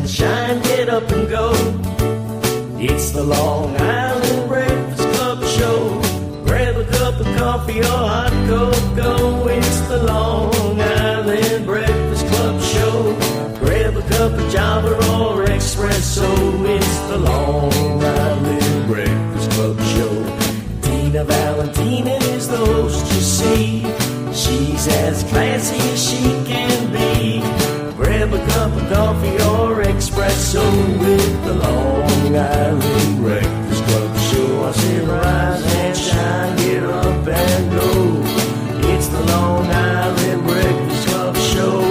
and shine, get up and go. It's the Long Island Breakfast Club show. Grab a cup of coffee or hot cocoa. It's the Long Island Breakfast Club show. Grab a cup of Java or espresso. It's the Long Island Breakfast Club show. Valentina is the host, you see. She's as classy as she can be. Grab a cup of coffee or espresso with the Long Island Breakfast Club show. I say rise and shine, get up and go. It's the Long Island Breakfast Club show.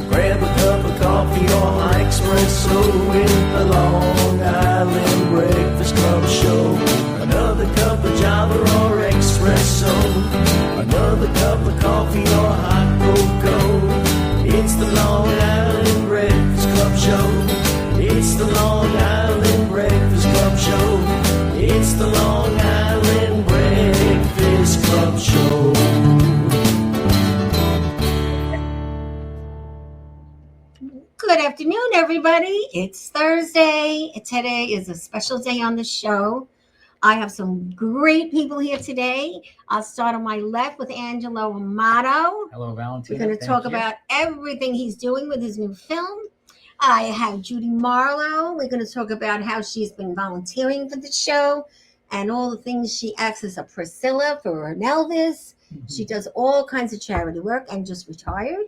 Grab a cup of coffee or espresso with the Long Island Breakfast Club show. Another cup of Java or espresso. Another cup of coffee or hot cocoa. It's the Long Island Breakfast Club show. It's the Long Island Breakfast Club show. It's the Long Island Breakfast Club show. Good afternoon, everybody. It's Thursday. Today is a special day on the show. I have some great people here today. I'll start on my left with Angelo Amato. Hello, Valentina. We're going to talk about everything he's doing with his new film. I have Judy Marlow. We're going to talk about how she's been volunteering for the show and all the things she acts as a Priscilla for an Elvis. She does all kinds of charity work and just retired.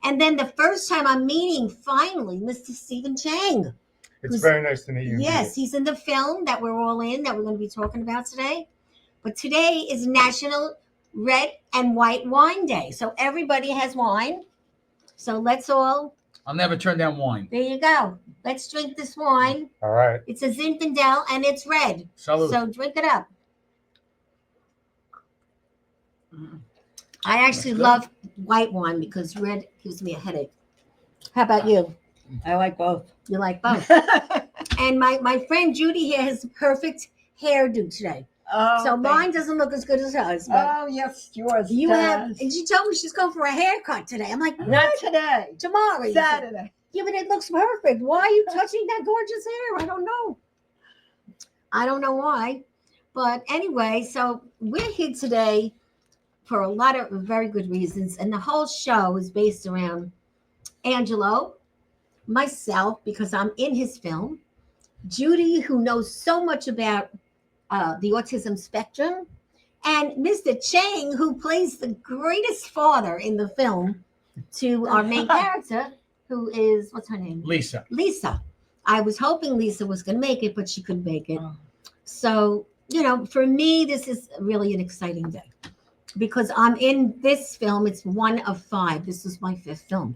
And then the first time I'm meeting, finally, Mr. Stephen Chang. It's very nice to meet you. Yes, he's in the film that we're all in, that we're going to be talking about today. But today is National Red and White Wine Day. So everybody has wine. So let's all... I'll never turn down wine. There you go. Let's drink this wine. All right. It's a Zinfandel and it's red. Salud. So drink it up. I actually love white wine because red gives me a headache. How about you? I like both. You like both. And my friend Judy here has the perfect hairdo today. Oh, So mine doesn't look as good as hers. But Oh, yes, yours you does. have, and she told me she's going for a haircut today. I'm like, Not what? today. Tomorrow. You said. Saturday. Yeah, but it looks perfect. Why are you touching that gorgeous hair? I don't know. I don't know why. But anyway, so we're here today for a lot of very good reasons. And the whole show is based around Angelo, myself, because I'm in his film, Judy, who knows so much about the autism spectrum, and Mr. Chang, who plays the greatest father in the film to our main character, who is, what's her name? Lisa. Lisa. I was hoping Lisa was going to make it, but she couldn't make it. So, you know, for me, this is really an exciting day because I'm in this film. It's one of 5. This is my 5th film.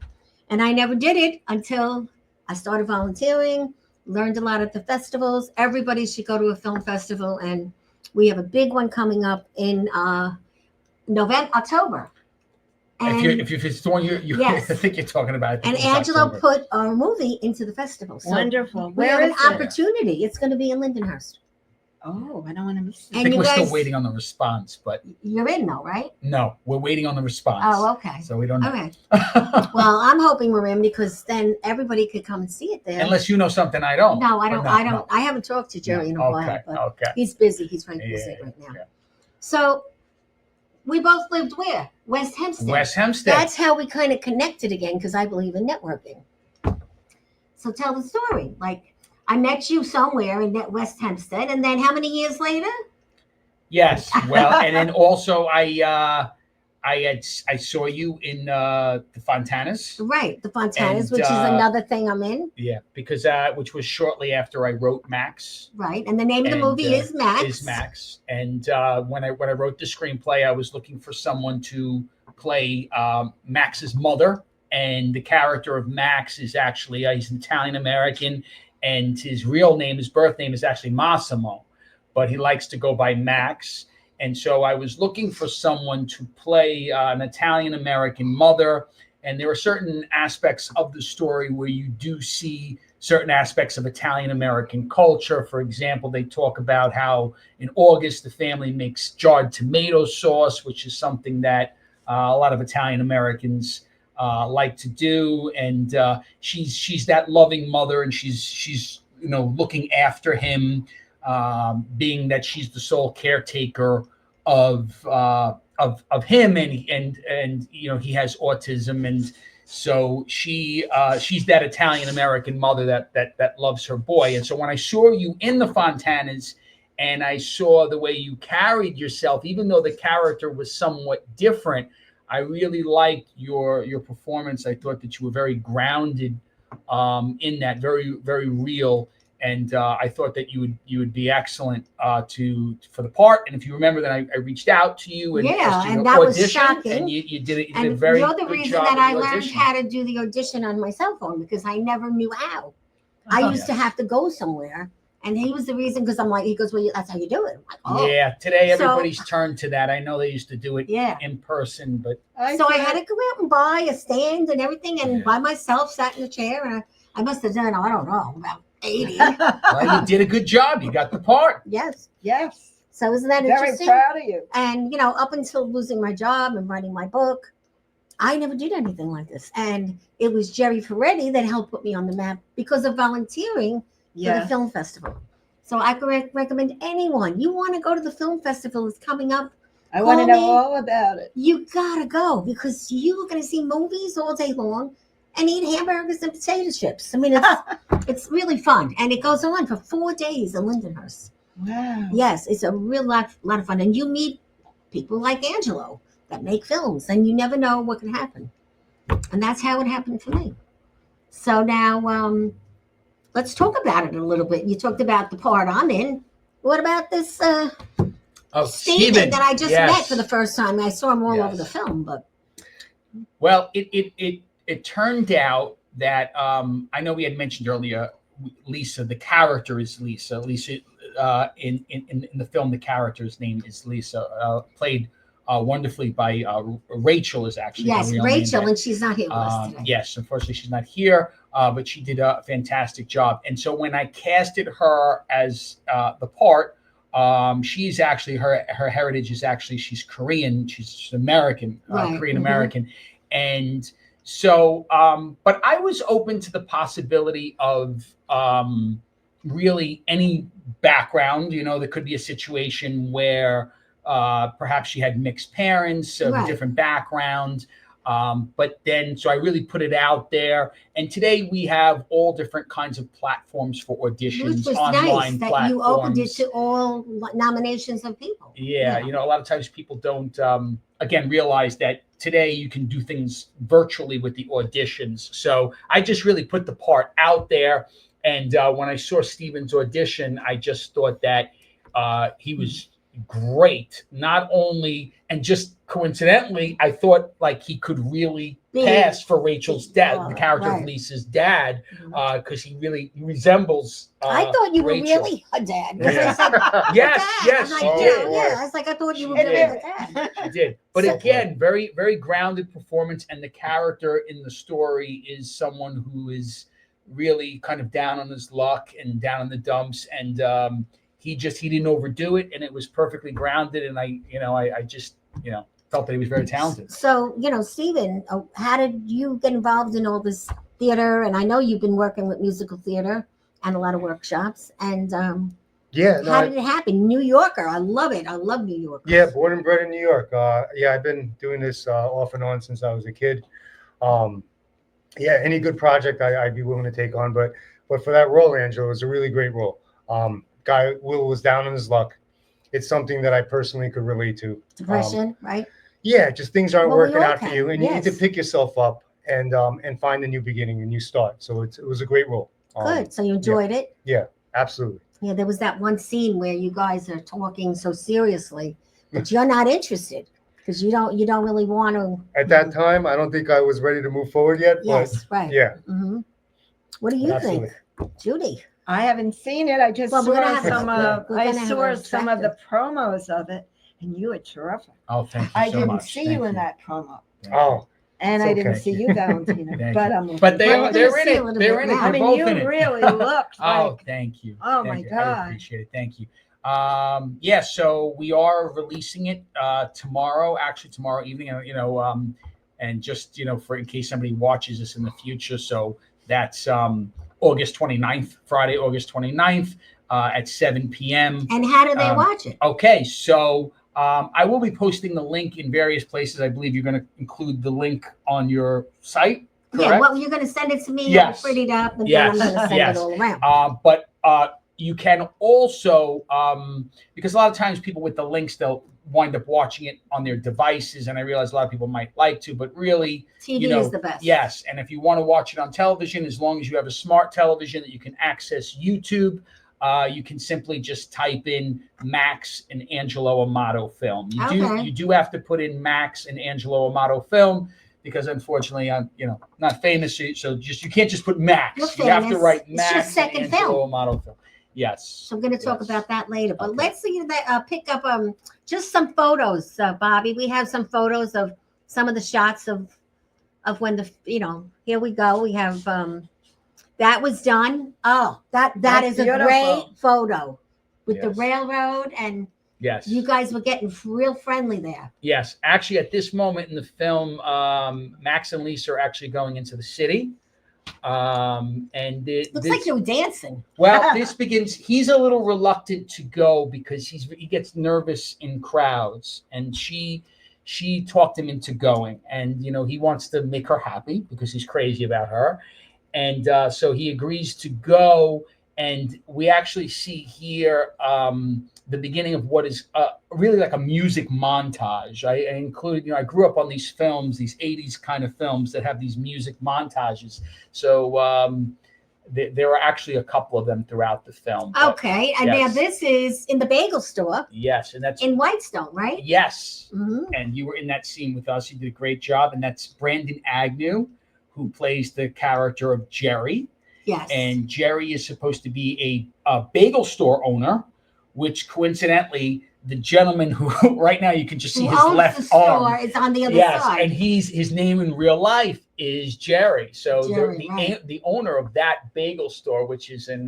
And I never did it until I started volunteering, learned a lot at the festivals. Everybody should go to a film festival. And we have a big one coming up in October. And, If it's the one you Yes. I think you're talking about. and Angelo put our movie into the festival. So Wonderful. we Where have is an it? opportunity. It's going to be in Lindenhurst. Oh, I don't want to miss I it. And think you we're guys, still waiting on the response, but you're in though, right? no, we're waiting on the response. Oh, okay. So we don't know. Okay. Well, I'm hoping we're in because then everybody could come and see it there. Unless you know something I don't. No, I don't. No, I don't. no. I haven't talked to Jerry in a while, Okay, but okay. he's busy. He's very busy right now. Yeah. So we both lived where? West Hempstead. West Hempstead. That's how we kind of connected again because I believe in networking. So tell the story. Like I met you somewhere in that West Hempstead, and then how many years later? Yes. Well, and then also I saw you in the Fontanas. Right, the Fontanas, And, which is another thing I'm in. Yeah, because which was shortly after I wrote Max. Right, and the name of the And, movie is Max. Is Max. And when I wrote the screenplay, I was looking for someone to play Max's mother, and the character of Max is actually he's an Italian American, and his real name, his birth name, is actually Massimo, but he likes to go by Max. And so I was looking for someone to play an Italian American mother. And there are certain aspects of the story where you do see certain aspects of Italian American culture. For example, they talk about how in August the family makes jarred tomato sauce, which is something that a lot of Italian Americans like to do, and she's that loving mother, and she's looking after him, being that she's the sole caretaker of him, and he has autism, and so she's that Italian American mother that loves her boy. And so when I saw you in the Fontanas, and I saw the way you carried yourself, even though the character was somewhat different, I really liked your performance. I thought that you were very grounded in that, very, very real. And I thought that you would be excellent for the part. And if you remember that I reached out to you and asked you and to that was audition, shocking. and you did it. You And did a very you're the good reason job that with I the learned audition. how to do the audition on my cell phone, because I never knew how. I used to have to go somewhere, and he was the reason, because I'm like, he goes, well, that's how you do it. I'm like, oh. Yeah, today So- everybody's turned to that. I know they used to do it Yeah. in person, but So I had to go out and buy a stand and everything, and Yeah. by myself, sat in a chair, and I must have done, I don't know, about 80. well, you did a good job. You got the part. Yes. Yes. So isn't that Very interesting? proud of you. And, up until losing my job and writing my book, I never did anything like this. And it was Jerry Ferretti that helped put me on the map because of volunteering for the Yes. film festival. So I could recommend anyone. You want to go to the film festival, it's coming up. I want to Call know me. all about it. You gotta go, because you're gonna see movies all day long and eat hamburgers and potato chips. I mean, it's really fun, and it goes on for 4 days in Lindenhurst. Wow. Yes, it's a real lot of fun, and you meet people like Angelo that make films, and you never know what can happen. And that's how it happened for me. So now, let's talk about it a little bit. You talked about the part I'm in. What about this Steven that I just met for the first time? I saw him all over the film, but well, it turned out that I know we had mentioned earlier, Lisa. The character is Lisa. Lisa in the film, the character's name is Lisa. Played wonderfully by Rachel is actually her yes, real Rachel, name. and she's not here with us today. Yes, unfortunately she's not here, but she did a fantastic job. And so when I casted her as the part, she's actually her heritage is actually she's Korean. She's American, Right. Korean American, and so but I was open to the possibility of really any background. There could be a situation where perhaps she had mixed parents, Right. different background. But then, so I really put it out there. And today we have all different kinds of platforms for auditions, Which was online nice that platforms. you opened it to all nominations of people. Yeah, a lot of times people don't, again, realize that today you can do things virtually with the auditions. So I just really put the part out there. And when I saw Steven's audition, I just thought that he was great. Not only, and just coincidentally, I thought like he could really pass for Rachel's dad, the character of Lisa's dad, because he resembles. I thought you Rachel. were really a dad. Yeah. Yes, yes, I was she like, did. yeah, I was like, I thought you were She really did. a dad. She did. But So- again, very, very grounded performance, and the character in the story is someone who is really kind of down on his luck and down in the dumps, and he didn't overdo it, and it was perfectly grounded, and I just felt that he was very talented. So, Stephen, how did you get involved in all this theater? And I know you've been working with musical theater and a lot of workshops. And Yeah, no, how did it happen? New Yorker, I love it. I love New York. yeah, born and bred in New York. Yeah, I've been doing this off and on since I was a kid. Yeah, any good project I'd be willing to take on, but for that role, Angelo, it was a really great role. Guy Will was down on his luck. It's something that I personally could relate to. Depression, right? Yeah, just things aren't Well, we working all out for can, you, and you need to yes. pick yourself up and find a new beginning, a new start. So it was a great role. Good. So you enjoyed it? Absolutely. Yeah, there was that one scene where you guys are talking so seriously, but you're not interested because you don't really want to. At that time, I don't think I was ready to move forward yet. Yes, but right. Yeah. Hmm. What do you Absolutely. think, Judy? I haven't seen it. I just Well, we're gonna saw have some to- of. we're I gonna have saw a some of the promos of it, and you were terrific. Oh, thank you I so didn't much. see Thank you in that promo, Oh, and It's I didn't okay. see you, Valentina. Thank but you. I'm. But they're We're in gonna see a it. little They're bit in it. now. They're I mean, both you in it. really looked Oh, like. thank you. Oh, Thank my you. I God. appreciate it. Thank you. So we are releasing it tomorrow. Actually, tomorrow evening. And just, for in case somebody watches this in the future. So that's August 29th, Friday, August 29th at 7 p.m. And how do they watch it? Okay, so I will be posting the link in various places. I believe you're going to include the link on your site, correct? Yeah, well, you're going to send it to me. Yes. I'll print it up, and Yes. then I'm going to send Yes. it all around. But you can also, because a lot of times people with the links, they'll wind up watching it on their devices, and I realize a lot of people might like to, but really, TV is the best. Yes, and if you want to watch it on television, as long as you have a smart television that you can access YouTube, you can simply just type in Max and Angelo Amato film. You do have to put in Max and Angelo Amato film, because unfortunately I'm not famous, so you can't just put Max. You have to write Max and Angelo Amato film. Yes. So I'm going to talk about that later. But let's see that pick up just some photos, Bobby. We have some photos of some of the shots of when here we go. We have that was done. Oh, that is beautiful. a great photo with the Yes. railroad, and Yes. you guys were getting real friendly there. Yes. Actually, at this moment in the film, Max and Lisa are actually going into the city. And Looks like you were dancing. Well, this begins. He's a little reluctant to go because he gets nervous in crowds, and she talked him into going, and he wants to make her happy because he's crazy about her, and so he agrees to go. And we actually see here the beginning of what is really like a music montage. I included, I grew up on these films, these 80s kind of films that have these music montages. So there are actually a couple of them throughout the film. Okay, and now this is in the bagel store. Yes, and that's in Whitestone, right? Yes, Mm-hmm. And you were in that scene with us. You did a great job, and that's Brandon Agnew, who plays the character of Jerry. Yes. And Jerry is supposed to be a bagel store owner, which coincidentally, the gentleman who right now you can just see his left arm is on the other side. And his name in real life is Jerry. So Jerry, the owner of that bagel store, which is in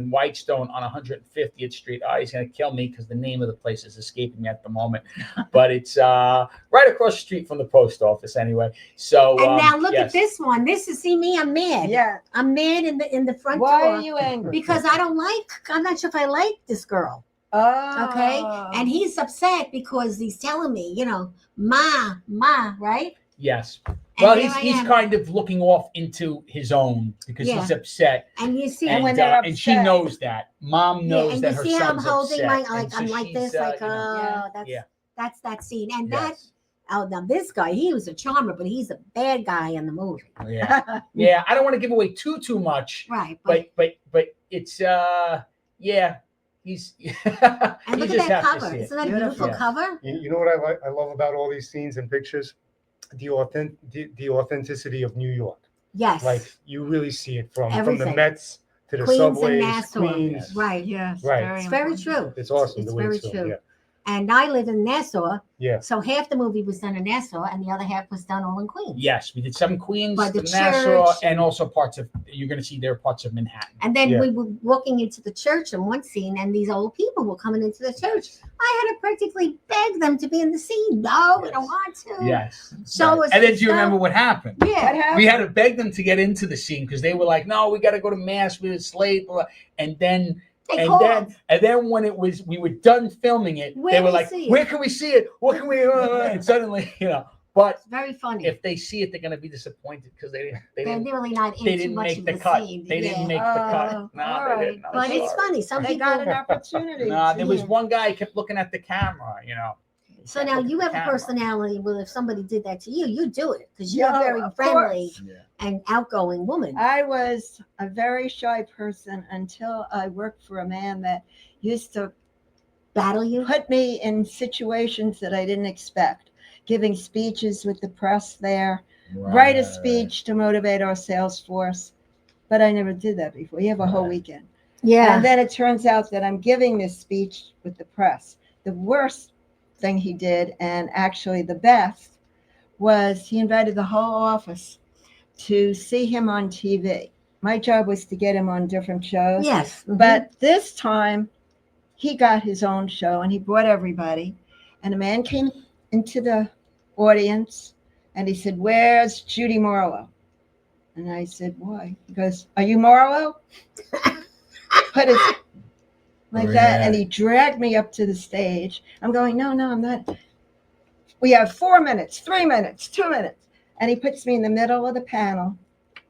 Whitestone on 150th Street. He's gonna kill me because the name of the place is escaping me at the moment. But it's right across the street from the post office anyway. So and now look at this one. This is me. I'm mad. Yeah. I'm mad in the front door. Why are you angry? Because I'm not sure if I like this girl. Oh. Okay. And he's upset because he's telling me, ma, right? Yes. And Well, here he's I am. kind of looking off into his own because he's upset. And you see And, when they're and she upset. knows that. Mom knows and that you her see how I'm son's holding upset. my And so I'm like she's, this, that's that scene. And Yes. now this guy, he was a charmer, but he's a bad guy in the movie. Yeah. Yeah. I don't want to give away too much. Right. But it's he's And look you at just that have to cover. see it. Isn't that a Beautiful. beautiful Yeah. cover? You know what I love about all these scenes and pictures? The authenticity of New York. Yes. Like you really see it from the Everything. Mets to the Queens and subways, Nassau. Queens. Right. Yes. Right. It's very important. true. It's awesome It's the way very it's true. filmed. And I live in Nassau, Yeah. so half the movie was done in Nassau, and the other half was done all in Queens. Yes, we did some in Queens, By the Nassau, church. and also parts of. You're going to see there are parts of Manhattan. And then Yeah. we were walking into the church in one scene, and these old people were coming into the church. I had to practically beg them to be in the scene. No, we don't want to. Yes. Show us And then the do you remember stuff. what happened? What Yeah. happened? We had to beg them to get into the scene because they were like, "No, we got to go to mass. It's late." Blah. And then They called. And then when we were done filming it, Where they do were we like, see it? "Where can we see it? What can we?" And suddenly, But It's very funny. if they see it, they're going to be disappointed because They're didn't really not they into didn't much make of the the cut. scene. They didn't Yeah. make the cut. Oh, No, all they right. didn't. I'm But it's sorry. funny. Some They people. got an opportunity. No, there was Yeah. one guy who kept looking at the camera. So now you have a Camera. personality. Well, if somebody did that to you do it because you're Yeah, a very of friendly course. Yeah. and outgoing woman. I was a very shy person until I worked for a man that used to Battle you. put me in situations that I didn't expect, giving speeches with the press there, write a speech to motivate our sales force. But I never did that before. You have a whole Right. weekend. Yeah. And then it turns out that I'm giving this speech with the press. The worst thing he did, and actually the best, was he invited the whole office to see him on TV. My job was to get him on different shows. Yes. Mhm. But this time he got his own show and he brought everybody. And a man came into the audience And he said, "Where's Judy Marlow?" And I said, "Why?" He goes, "Are you Marlow?" Put his like that, and he dragged me up to the stage. I'm going, "No, I'm not." We have 4 minutes, 3 minutes, 2 minutes, and he puts me in the middle of the panel.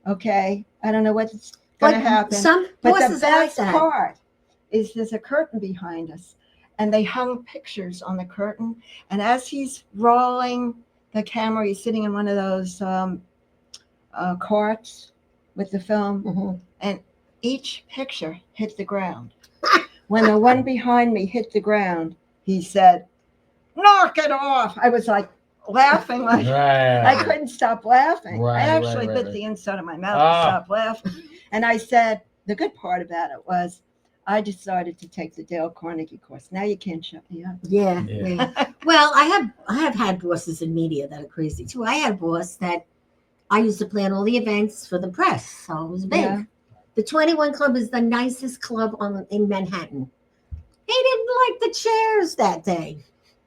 Okay, I don't know what's going to happen. Some But the bosses are like best that. part is there's a curtain behind us, and they hung pictures on the curtain. And as he's rolling the camera, he's sitting in one of those carts with the film, Mhm. and each picture hit the ground. When the one behind me hit the ground, he said, "Knock it off." I was like laughing, like I couldn't stop laughing. I actually bit the inside of my mouth to stop laughing. And I said, the good part about it was I decided to take the Dale Carnegie course. Now you can't shut me up. Yeah. Well, I have had bosses in media that are crazy too. I had a boss that I used to plan all the events for the press, so it was big. Yeah. The 21 Club is the nicest club in Manhattan. He didn't like the chairs that day.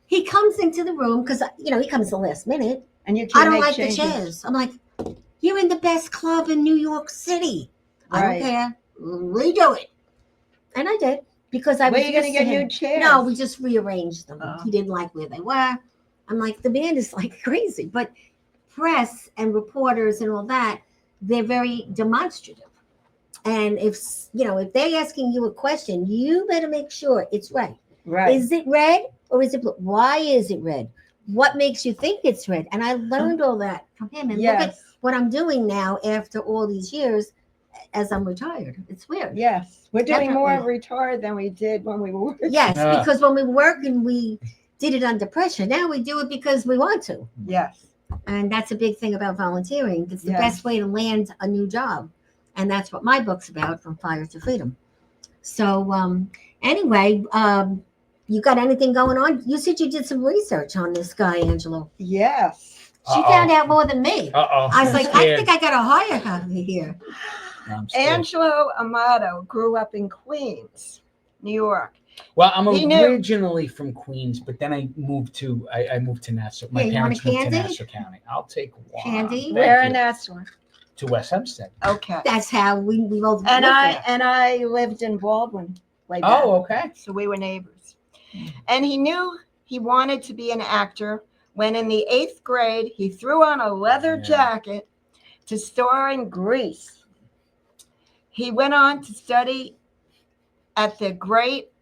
He comes into the room because he comes the last minute. And you I can't don't make like changes. the chairs. I'm like, you're in the best club in New York City. I Right. don't care. Redo it. And I did because I Where was are you going to used to get him. new chairs? No, we just rearranged them. Oh. He didn't like where they were. I'm like, the band is like crazy. But press and reporters and all that, they're very demonstrative. And if they're asking you a question, you better make sure it's right. Right. Is it red or is it blue? Why is it red? What makes you think it's red? And I learned all that from him. And look at what I'm doing now after all these years as I'm retired. It's weird. Yes. We're doing Definitely. more retired than we did when we were. Yes, because when we worked and we did it under pressure, now we do it because we want to. Yes. And that's a big thing about volunteering. It's the Yes. best way to land a new job. And that's what my book's about, From Fire to Freedom. So anyway, you got anything going on? You said you did some research on this guy, Angelo. Yes. She found out more than me. I was like, I think I got a hire copy here. Angelo Amato grew up in Queens, New York. Well, I'm originally from Queens, but then I moved to Nassau. My parents moved to Nassau County. I'll take one. Candy? Where in Nassau? To West Hempstead. Okay. That's how we both and I lived in Baldwin way back. Oh, okay. So we were neighbors. And he knew he wanted to be an actor when in the 8th grade he threw on a leather jacket to star in Grease. He went on to study at the great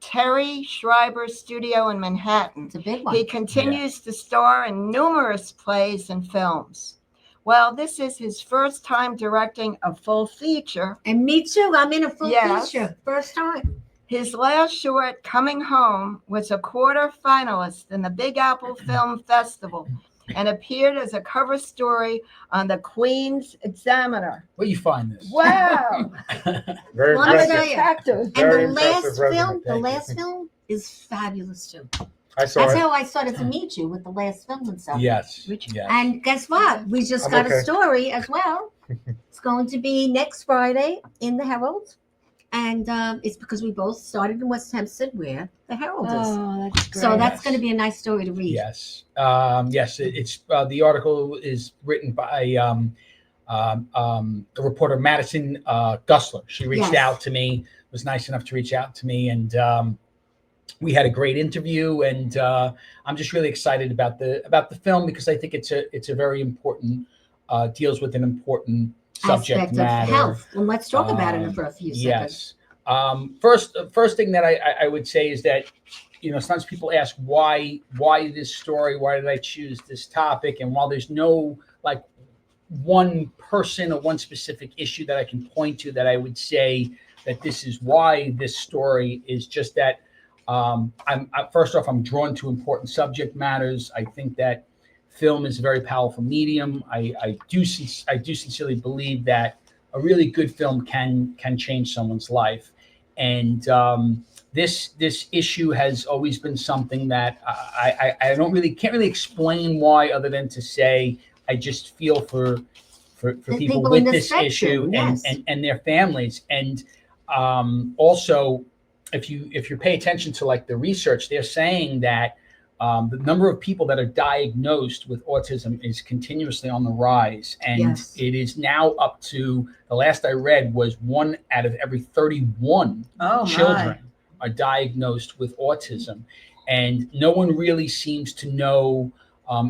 Terry Schreiber studio in Manhattan. It's a big one. He continues to star in numerous plays and films. Well, this is his first time directing a full feature. And me too. I'm in a full feature. First time. His last short, Coming Home, was a quarter finalist in the Big Apple Film Festival and appeared as a cover story on the Queen's Examiner. Where you find this? Wow. Very Well, impressive. And Very the last impressive resume. film is fabulous too. I saw That's it. how I started to meet you with the last film and stuff. Yes. And guess what? We just got a story as well. It's going to be next Friday in the Herald. And it's because we both started in West Hempstead where the Herald is. Oh, that's great. So that's going to be a nice story to read. Yes. It's the article is written by the reporter Madison Gussler. She reached out to me, was nice enough to reach out to me, and we had a great interview. And I'm just really excited about the film because I think it's a very important deals with an important subject aspect matter. Of health. And let's talk about it for a few seconds. Yes. First thing that I would say is that, sometimes people ask why this story, why did I choose this topic? And while there's no like one person or one specific issue that I can point to that I would say that this is why this story is just that first off, I'm drawn to important subject matters. I think that film is a very powerful medium. I do sincerely believe that a really good film can change someone's life. And this issue has always been something that I can't really explain why, other than to say I just feel for people with this issue and their families. And also, if you pay attention to like the research, they're saying that the number of people that are diagnosed with autism is continuously on the rise. And Yes. it is now up to, the last I read was 1 out of every 31 children are diagnosed with autism. And no one really seems to know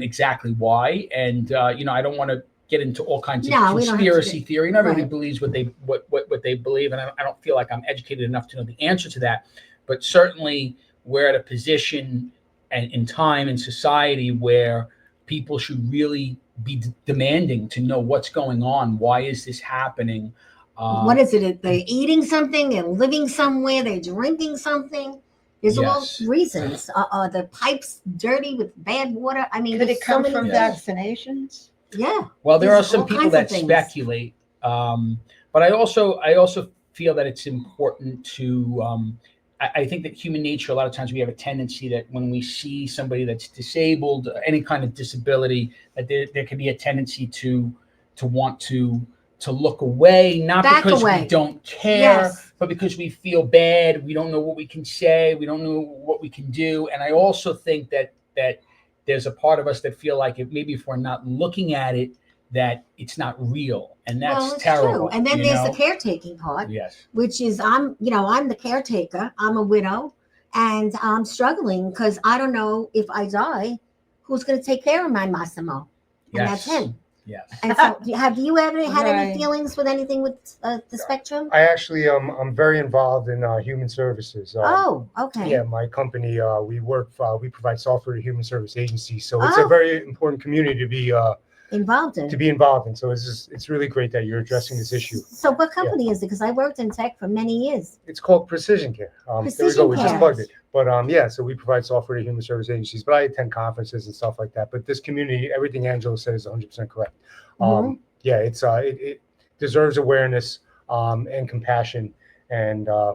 exactly why. And, I don't want to get into all kinds of No, we don't have to conspiracy get- theory. Not everybody right. believes what they believe. And I don't feel like I'm educated enough to know the answer to that. But certainly we're at a position and in time in society where people should really be demanding to know what's going on. Why is this happening? What is it? They're eating something, they're living somewhere, they're drinking something. There's Yes. all reasons. The pipes dirty with bad water. I mean, Could there's it come so many from things. vaccinations? Yeah. Well, there are There's some all people kinds that of things. speculate, but I also feel that it's important to. I think that human nature, a lot of times we have a tendency that when we see somebody that's disabled, any kind of disability, that there can be a tendency to want to look away, not Back because away. we don't care, Yes. but because we feel bad. We don't know what we can say. We don't know what we can do. And I also think that there's a part of us that feel like if we're not looking at it, that it's not real, and that's Well, it's terrible. true. And then you there's know? the caretaking part, Yes. which is I'm the caretaker. I'm a widow, and I'm struggling because I don't know if I die, who's going to take care of my Massimo, and that's Yes. him. Yes. And so, have you ever had any Right. feelings with anything with the spectrum? I actually I'm very involved in human services. Oh, okay. Yeah, my company we provide software to human service agencies, so it's a Oh. very important community to be Involved in. involved in. So it's really great that you're addressing this issue. So, what company is it? Because I worked in tech for many years. It's called Precision Care. There we Precision go. We just Care. plugged it. But yeah, so we provide software to human service agencies. But I attend conferences and stuff like that. But this community, everything Angelo said is 100% correct. Yeah, it deserves awareness and compassion and Yeah,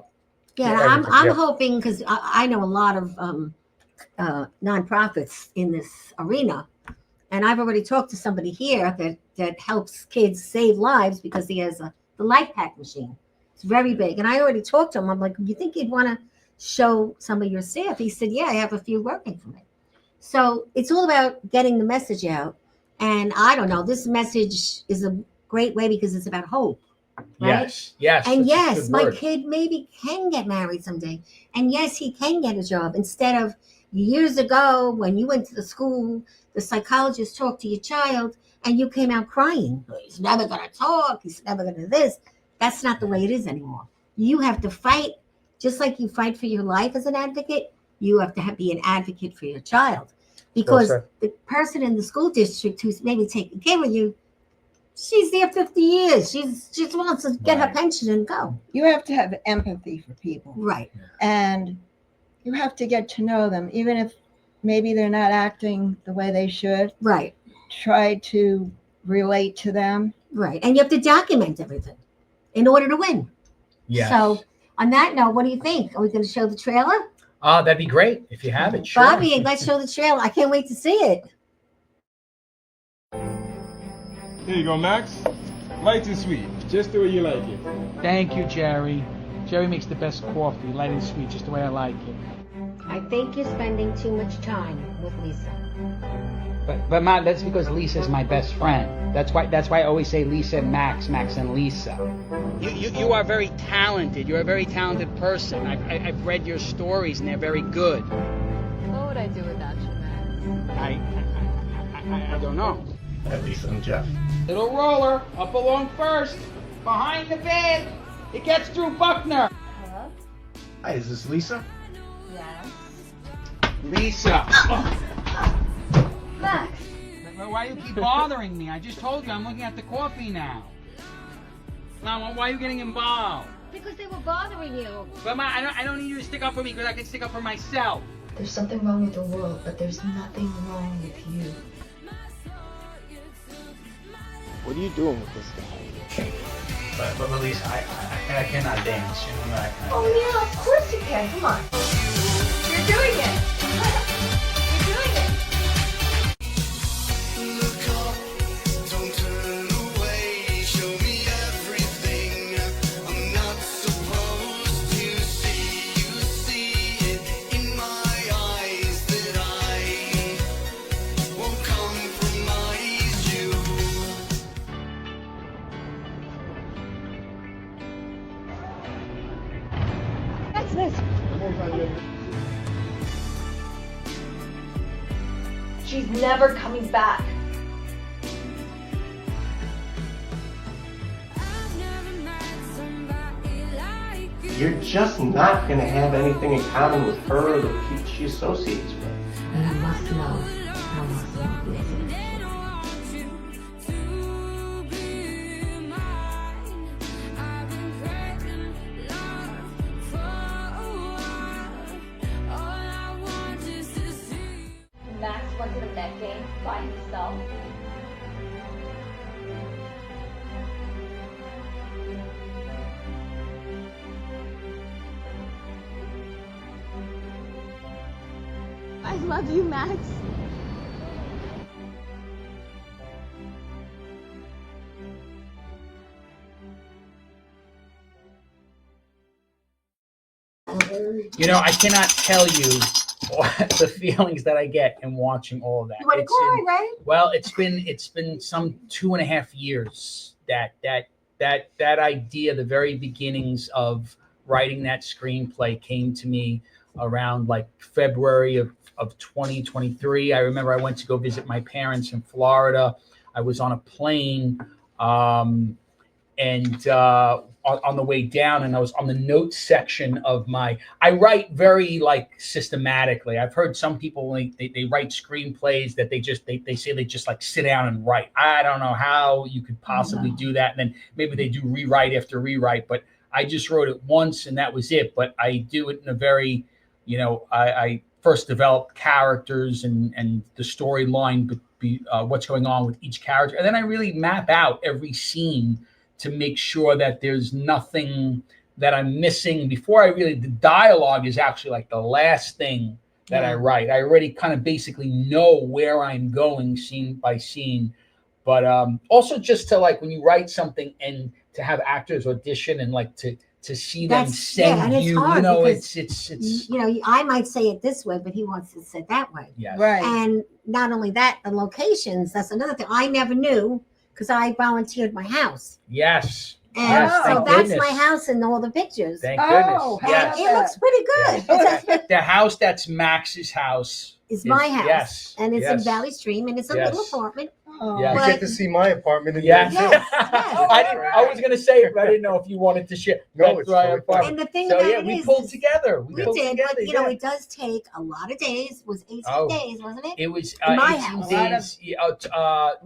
Yeah, I'm everything, yeah. hoping because I know a lot of nonprofits in this arena, and I've already talked to somebody here that helps kids save lives because he has the life pack machine. It's very big, and I already talked to him. I'm like, you think you'd want to show some of your staff? He said, yeah, I have a few working for me. So it's all about getting the message out, and I don't know. This message is a great way because it's about hope. Right? Yes. Yes. And that's a yes, good my word. kid maybe can get married someday. And yes, he can get a job. Instead of years ago when you went to the school, the psychologist talked to your child and you came out crying. He's never going to talk. He's never going to do this. That's not the way it is anymore. You have to fight, just like you fight for your life as an advocate, you have to be an advocate for your child. Because said. the person in the school district who's maybe taking care of you, she's there 50 years. She just wants to get her Right. pension and go. You have to have empathy for people, Right. and you have to get to know them, even if maybe they're not acting the way they should. Right. Try to relate to them. Right. And you have to document everything in order to win. Yes. So on that note, what do you think? Are we going to show the trailer? That'd be great if you have it. Sure. Bobby, let's show the trailer. I can't wait to see it. Here you go, Max. Light and sweet, just the way you like it. Thank you, Jerry. Jerry makes the best coffee, light and sweet, just the way I like it. I think you're spending too much time with Lisa. But Ma, that's because Lisa's my best friend. That's why I always say Lisa and Max, Max and Lisa. You are very talented. You're a very talented person. I've read your stories and they're very good. What would I do without you, man? I don't know. At least I'm Jeff. Little roller, up along first, behind the bed. It gets through Buckner. Hello? Hi, is this Lisa? Yes. Lisa. Max! Why do you keep bothering me? I just told you I'm looking at the coffee now. Now, why are you getting involved? Because they were bothering you. But Ma, I don't need you to stick up for me because I can stick up for myself. There's something wrong with the world, but there's nothing wrong with you. What are you doing with this guy? But Melissa, I cannot dance. You know, I cannot. Oh, yeah, of course you can. Come on. You're doing it. You're doing it. Look up, don't turn away. Show me everything I'm not supposed to see. You see it in my eyes that I What's this? She's never coming back. You're just not going to have anything in common with her or the people she associates with. And I must know how Marlow feels. Max went to the net game by himself. I love you, Max. You know, I cannot tell you the feelings that I get in watching all of that. You want to It's cry, in- right? Well, it's been some 2.5 years that idea, the very beginnings of writing that screenplay came to me around like February of 2023. I remember I went to go visit my parents in Florida. I was on a plane, and on the way down, and I was on the notes section of I write very like systematically. I've heard some people they write screenplays that they say they just like sit down and write. I don't know how you could possibly do that. And then maybe they do rewrite after rewrite, but I just wrote it once and that was it. But I do it in a very, I first develop characters and the storyline, but what's going on with each character. And then I really map out every scene to make sure that there's nothing that I'm missing before the dialogue is actually like the last thing that I write. I already kind of basically know where I'm going scene by scene. But also just to like when you write something and to have actors audition and like to see them send and it's you, hard because, it's I might say it this way, but he wants it said that way. yes. Right. And not only that, the locations, that's another thing I never knew because I volunteered my house. Yes. And Yes, so thank that's goodness. my house in all the pictures. Thank Oh, goodness. And Yes. it looks pretty good. Yes. The house that's Max's house It's my house. Yes. And it's in Yes. Valley Stream and it's a Yes. little apartment. Oh. Yeah. You But- get to see my apartment in Yeah. there, too. Yes, I was gonna say it, but I didn't know if you wanted to share. No, That's it's why totally I'm fine. And the thing So about yeah, it we is pulled together. We pulled did, together, but yeah. it does take a lot of days. It was 18 Oh. days, wasn't it? It was In my 18 house. days. And you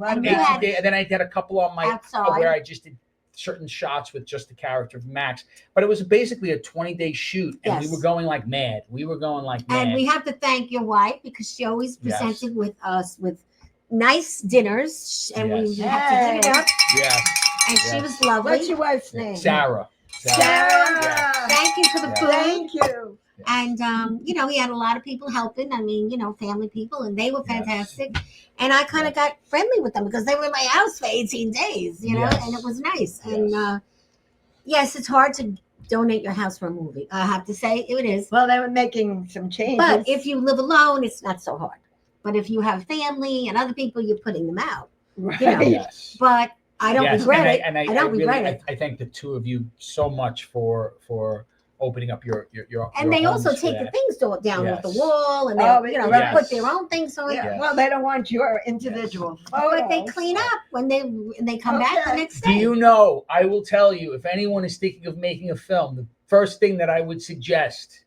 18 had days, and then I did a couple on my outside. where I just did certain shots with just the character of Max. But it was basically a 20-day shoot, and we Yes. were going like mad. We were going like mad. And we have to thank your wife because she always Yes. presented with us with nice dinners, and we Yes. had to give it up. Yes. And she Yes. was lovely. What's your wife's name? Sarah. Sarah. Yeah. Thank you for the Yeah. food. Thank you. And he had a lot of people helping. I mean, family people, and they were Yes. fantastic. And I kind of got friendly with them because they were in my house for 18 days, Yes. and it was nice. Yes. And yes, it's hard to donate your house for a movie. I have to say it is. Well, they were making some changes. But if you live alone, it's not so hard. But if you have family and other people, you're putting them out. right. Yes. But I don't Yes, regret it. and I don't regret it. I thank the two of you so much for opening up your And they also homes for take the that. things down with the Yes. wall, and they, Oh, they yes. put their own things on. Yeah. Yes. Well, they don't want your individual photos. But they clean up when they come back the Okay. next Do day. you know? I will tell you. If anyone is thinking of making a film, the first thing that I would suggest: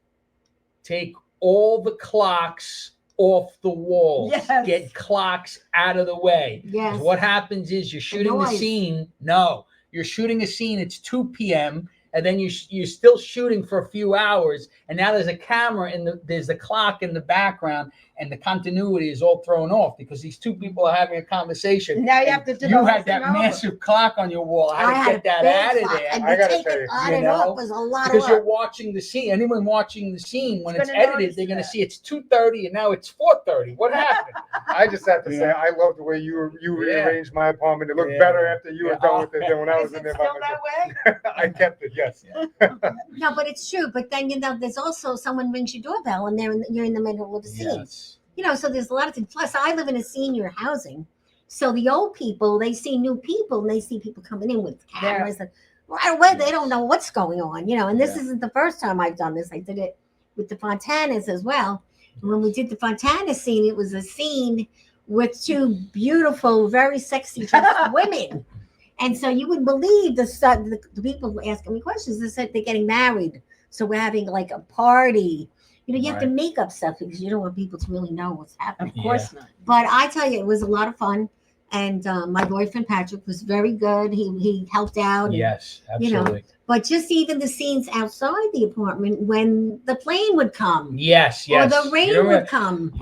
take all the clocks off the walls. Yes. Get clocks out of the way. 'Cause Yes. what happens is you're shooting the noise. scene. No, you're shooting a scene. It's 2 p.m. and then you're still shooting for a few hours, and now there's a camera and there's the clock in the background, and the continuity is all thrown off because these two people are having a conversation. Now you and have to do the You whole had that thing over. massive clock on your wall. I How to had get that a big out of clock, there? and I to gotta take tell it you, on you and know, off was a lot Because of you're work. watching the scene. Anyone watching the scene when It's it's gonna edited, notice they're going to that. see it's 2:30 and now it's 4:30. What happened? I just have to say, Yeah. I love the way you Yeah. rearranged my apartment. It looked Yeah. better after you were Yeah. done with it than when I was Is in it there by still that myself. way? I kept it, yes. No, but it's true. But then there's also someone rings your doorbell, and you're in the middle of the scene. Yes. So there's a lot of things. Plus, I live in a senior housing, so the old people they see new people, and they see people coming in with cameras. And right away they don't know what's going on, and this Yeah. isn't the first time I've done this. I did it with the Fontanas as well. And when we did the Fontana scene, it was a scene with two beautiful, very sexy dressed women. And so you would believe the people asking me questions. They said they're getting married. So we're having like a party. You have to Right. make up stuff because you don't want people to really know what's happening. Of course not. But I tell you, it was a lot of fun. And my boyfriend Patrick was very good. He helped out. And, Yes, you know, absolutely. but just even the scenes outside the apartment when the plane would come Yes, or yes. the rain You know would what? come.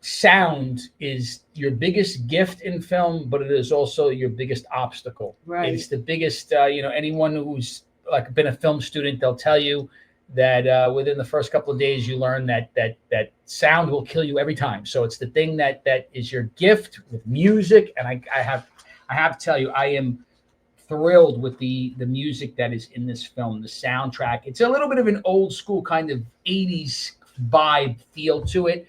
Sound is your biggest gift in film, but it is also your biggest obstacle. Right. It's the biggest, anyone who's like been a film student, they'll tell you that within the first couple of days, you learn that sound will kill you every time. So it's the thing that is your gift with music. And I have to tell you, I am thrilled with the music that is in this film, the soundtrack. It's a little bit of an old school kind of 80s vibe feel to it,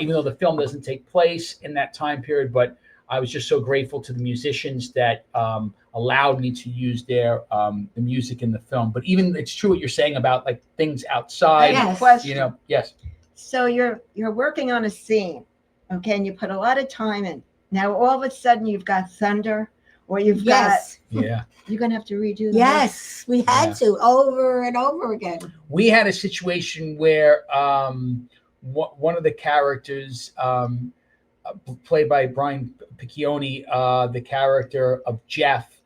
even though the film doesn't take place in that time period. But I was just so grateful to the musicians that allowed me to use the music in the film. But even it's true what you're saying about like things outside. Yes. Yes. So you're working on a scene, okay, and you put a lot of time in. Now all of a sudden you've got thunder, or you've Yes. got you're gonna have to redo the Yes, we had to over and over again. We had a situation where one of the characters, played by Brian Piccioni, the character of Jeff,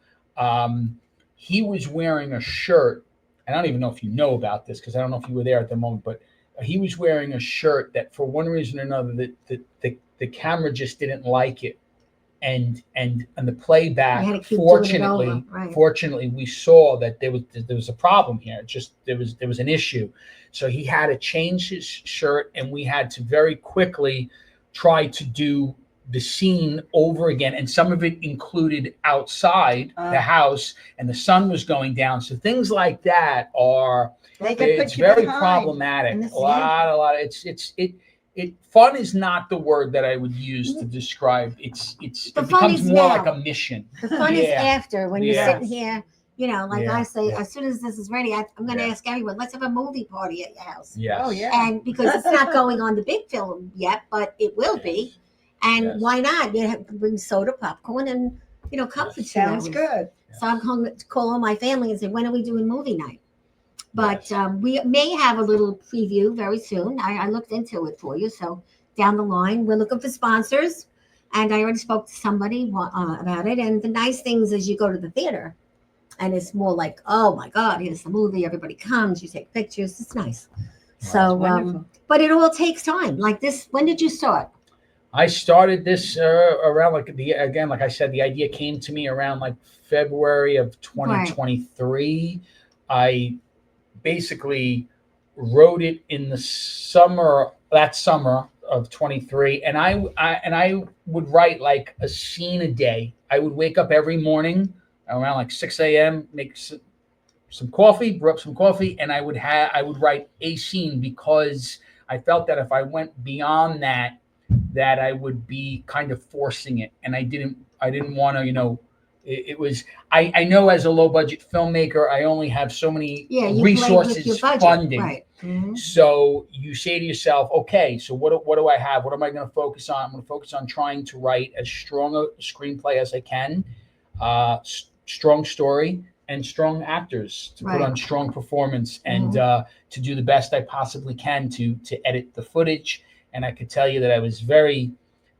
he was wearing a shirt. And I don't even know if you know about this because I don't know if you were there at the moment, but he was wearing a shirt that for one reason or another the camera just didn't like it. And the playback, fortunately, we saw that there was a problem here. There was an issue, so he had to change his shirt, and we had to very quickly try to do the scene over again. And some of it included outside the house, and the sun was going down. So things like that it's very problematic. A lot. Fun is not the word that I would use to describe. It becomes more like a mission. The fun is after when you're sitting here. I say, as soon as this is ready, I'm going to ask everyone, let's have a movie party at your house. Yes. Oh yeah. And because it's not going on the big film yet, but it will be. And why not? You have to bring soda, popcorn, and come for 2 Sounds hours. good. So I'm going to call all my family and say, when are we doing movie night? But we may have a little preview very soon. I looked into it for you. So down the line, we're looking for sponsors. And I already spoke to somebody about it. And the nice things is you go to the theater and it's more like, oh my God, here's the movie. Everybody comes, you take pictures. It's nice. So, but it all takes time. Like this, when did you start? I started this around like I said, the idea came to me around like February of 2023. I basically wrote it in the summer of 23, and I would write like a scene a day. I would wake up every morning around like 6 a.m., make some coffee, brew up some coffee, and I would write a scene, because I felt that if I went beyond that I would be kind of forcing it, and I didn't want to, it was, I know as a low budget filmmaker, I only have so many resources, funding. Right. Mm-hmm. So you say to yourself, okay, so what do I have? What am I going to focus on? I'm going to focus on trying to write as strong a screenplay as I can, strong story, and strong actors to put on strong performance, and to do the best I possibly can to edit the footage. And I could tell you that I was very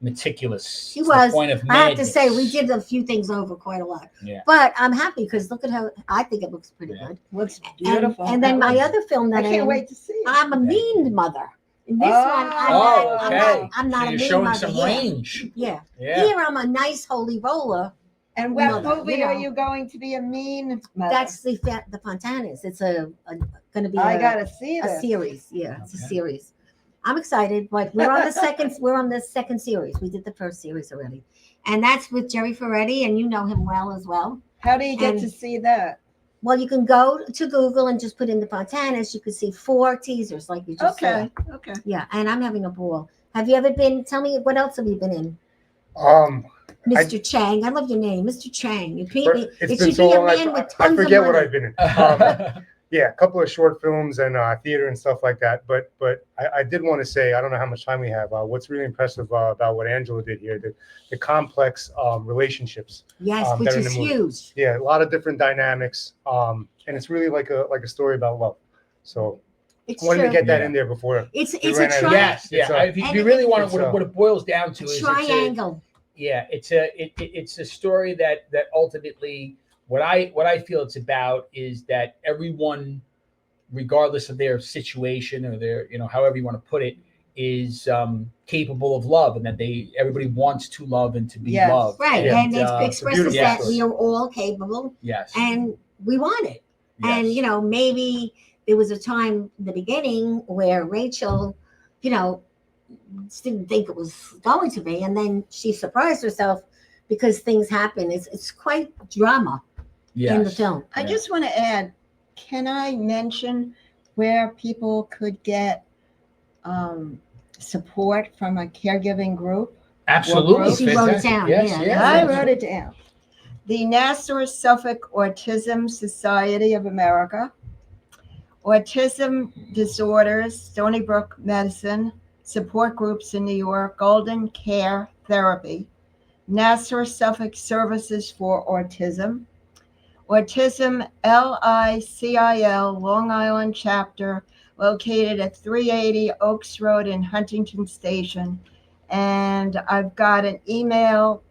meticulous. He was. Point of I have to say, we did a few things over quite a lot. Yeah. But I'm happy because look at how I think it looks pretty good. Looks beautiful. And then my other film that I can't wait to see it. I'm a mean mother. In this one, I'm not a mean showing mother. some range. Yeah. Yeah. Here I'm a nice holy roller. And what mother, movie are you going to be a mean mother? That's the Fontanas. It's going to be I gotta see a series. Yeah, it's a series. I'm excited, but we're on the second series. We did the first series already, and that's with Jerry Ferretti, and you know him well as well. How do you get to see that? Well, you can go to Google and just put in the Fontanas. You can see 4 teasers, like you just said. Okay. Yeah, and I'm having a ball. Have you ever been? Tell me, what else have you been in? Mr. Chang. I love your name, Mr. Chang. You paint me. It's It been should so be a long. man with I tons of forget what money. I've been in. Yeah, a couple of short films and theater and stuff like that. But I did want to say, I don't know how much time we have. What's really impressive about what Angelo did here, the complex relationships. Yes, that which are in is the movie. huge. Yeah, a lot of different dynamics. And it's really like a story about love. So It's I wanted true. to get that in there before. It's we a ran out of triangle. Yes, yeah. If and you really want it's to, what it boils down to is triangle. it's a story that ultimately what I feel it's about is that everyone, regardless of their situation or their, however you want to put it, is capable of love, and that everybody wants to love and to be Yes. loved. Right. Yeah. And it expresses beautiful that story. we are all capable Yes. and we want it. And, Yes. Maybe there was a time in the beginning where Rachel, didn't think it was going to be. And then she surprised herself because things happen. It's quite drama in the film. I just want to add, can I mention where people could get support from a caregiving group? Absolutely. She wrote it Fantastic. down. Yes, Yeah, yes, I yes. wrote it down. The Nassau-Suffolk Autism Society of America, Autism Disorders, Stony Brook Medicine, support groups in New York, Golden Care Therapy, Nassau-Suffolk Services for Autism, Autism LICIL Long Island chapter located at 380 Oaks Road in Huntington Station. And I've got an email,